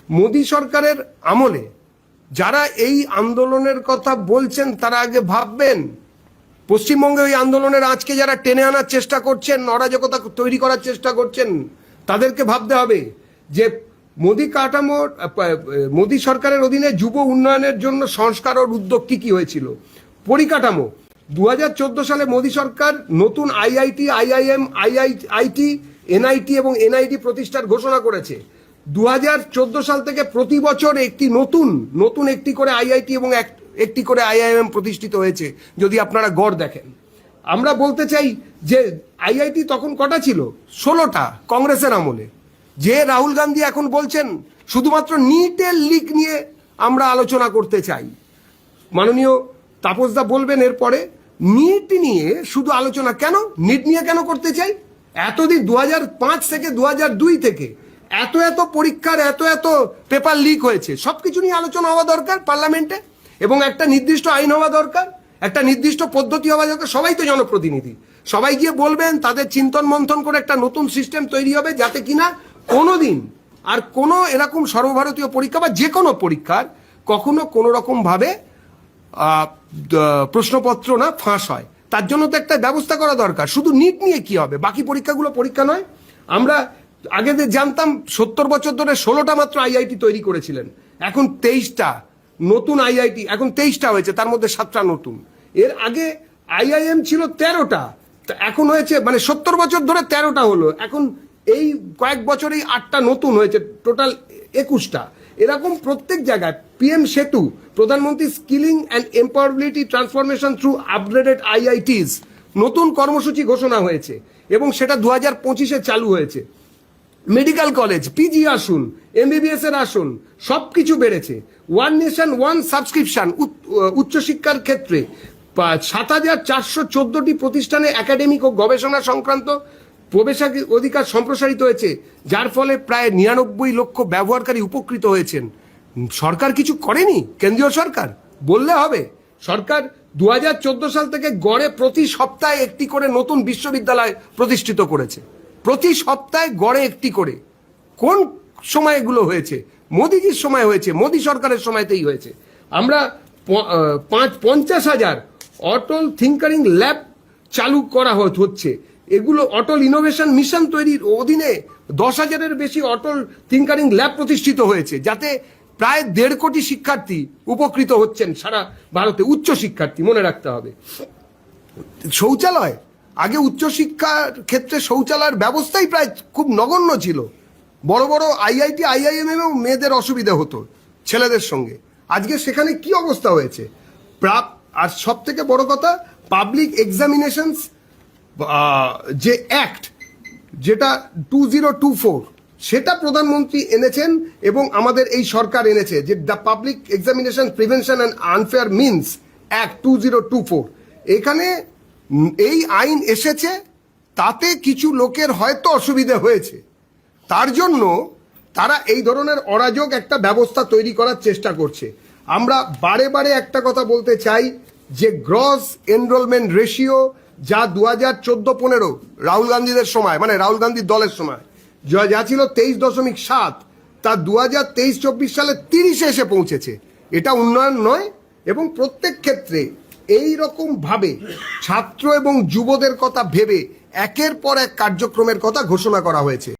মোদী সরকারের আমলে যারা এই আন্দোলনের কথা বলছেন তারা আগে ভাববেন পশ্চিমবঙ্গে ওই আন্দোলনের আজকে যারা টেনে আনার চেষ্টা করছেন, অরাজকতা তৈরি করার চেষ্টা করছেন, তাদেরকে ভাবতে হবে যে মোদী সরকারের অধীনে যুব উন্নয়নের জন্য সংস্কার ও উদ্যোগ কি হয়েছিল। পরিকাঠামো 2014 সালে মোদী সরকার নতুন আইআইটি, আইআইএম, আইআইটি, এনআইটি এবং এনআইডি প্রতিষ্ঠার ঘোষণা করেছে। 2014 সাল থেকে প্রতি বছর নতুন একটি করে আইআইটি এবং একটি করে আইআইএম প্রতিষ্ঠিত হয়েছে। যদি আপনারা গড় দেখেন, আমরা বলতে চাই যে আইআইটি তখন কটা ছিল? 16টা কংগ্রেসের আমলে। যে রাহুল গান্ধী এখন বলছেন শুধুমাত্র নিটের লিক নিয়ে আমরা আলোচনা করতে চাই, মাননীয় তাপসদা বলবেন এরপরে, নিট নিয়ে শুধু আলোচনা কেন, নিট নিয়ে কেন করতে চাই? এতদিন 2005 থেকে 2002 থেকে এত পরীক্ষার এত পেপার লিক হয়েছে, সবকিছু নিয়ে আলোচনা হওয়া দরকার পার্লামেন্টে, এবং একটা নির্দিষ্ট আইন হওয়া দরকার, একটা নির্দিষ্ট পদ্ধতি হওয়া দরকার। সবাই তো জনপ্রতিনিধি, সবাই গিয়ে বলবেন, তাদের চিন্তন মন্থন করে একটা নতুন সিস্টেম তৈরি হবে যাতে কিনা কোনোদিন আর কোনো এরকম সর্বভারতীয় পরীক্ষা বা যে কোনো পরীক্ষার কখনো কোনো রকম ভাবে প্রশ্নপত্র না ফাঁস হয়। তার জন্য তো একটা ব্যবস্থা করা দরকার। শুধু নিট নিয়ে কি হবে? বাকি পরীক্ষাগুলো পরীক্ষা নয়? আমরা আগে জানতাম 70 বছর ধরে 16টা মাত্র আইআইটি তৈরি করেছিলেন, এখন 23টা নতুন আইআইটি, এখন 23টা হয়েছে, তার মধ্যে 7টা নতুন। এর আগে আইআইএম ছিল 13টা, এখন হয়েছে, মানে 70 বছর ধরে 13টা হলো, এখন এই কয়েক বছরেই 8টা নতুন হয়েছে, টোটাল 21টা। এরকম প্রত্যেক জায়গায় পিএম সেতু, প্রধানমন্ত্রী skilling and employability transformation through upgraded IITs, নতুন কর্মসূচি ঘোষণা হয়েছে এবং সেটা 2025-এ চালু হয়েছে। মেডিকেল কলেজ, পিজি আসুন, এমবিবিএস এর আসুন, সবকিছু বেড়েছে। ওয়ান নেশন ওয়ান সাবস্ক্রিপশন, উচ্চশিক্ষার ক্ষেত্রে 7,414টি প্রতিষ্ঠানে একাডেমিক ও গবেষণা সংক্রান্ত প্রবেশাধিকার সম্প্রসারিত হয়েছে, যার ফলে প্রায় 99 লক্ষ ব্যবহারকারী উপকৃত হয়েছেন। সরকার কিছু করেনি? কেন্দ্রীয় সরকার বললে হবে। সরকার 2014 সাল থেকে গড়ে প্রতি সপ্তাহে একটি করে নতুন বিশ্ববিদ্যালয় প্রতিষ্ঠিত করেছে, প্রতি সপ্তাহে গড়ে একটি করে। কোন সময় এগুলো হয়েছে? মোদিজির সময় হয়েছে, মোদি সরকারের সময়তেই হয়েছে। আমরা 50,000 অটল থিঙ্কারিং ল্যাব চালু করা হচ্ছে। এগুলো অটল ইনোভেশন মিশন তৈরির অধীনে 10,000-এর বেশি অটল থিঙ্কারিং ল্যাব প্রতিষ্ঠিত হয়েছে, যাতে প্রায় 1.5 কোটি শিক্ষার্থী উপকৃত হচ্ছেন সারা ভারতে, উচ্চ শিক্ষার্থী, মনে রাখতে হবে। শৌচালয়, আগে উচ্চশিক্ষার ক্ষেত্রে শৌচালয়ের ব্যবস্থাই প্রায় খুব নগণ্য ছিল। বড় বড় আইআইটি, আইআইএম এও মেয়েদের অসুবিধা হতো ছেলেদের সঙ্গে। আজকে সেখানে কি অবস্থা হয়েছে? আর সব থেকে বড় কথা, পাবলিক এক্সামিনেশনস যে অ্যাক্ট, যেটা 2024, সেটা প্রধানমন্ত্রী এনেছেন এবং আমাদের এই সরকার এনেছে, যে the public examination prevention and unfair means act 2024। এখানে এই আইন এসেছে, তাতে কিছু লোকের হয়তো অসুবিধা হয়েছে, তার জন্য তারা এই ধরনের অরাজক একটা ব্যবস্থা তৈরি করার চেষ্টা করছে। আমরা বারে একটা কথা বলতে চাই যে গ্রস এনরোলমেন্ট রেশিও, যা 2014-15 রাহুল গান্ধীদের সময়, মানে রাহুল গান্ধীর দলের সময় যা ছিল 23.7, তা 2023-24 সালে 30-এ এসে পৌঁছেছে। এটা উন্নয়ন নয়, এবং প্রত্যেক ক্ষেত্রে এই রকম ভাবে ছাত্র এবং যুবদের কথা ভেবে একের পর এক কার্যক্রমের কথা ঘোষণা করা হয়েছে।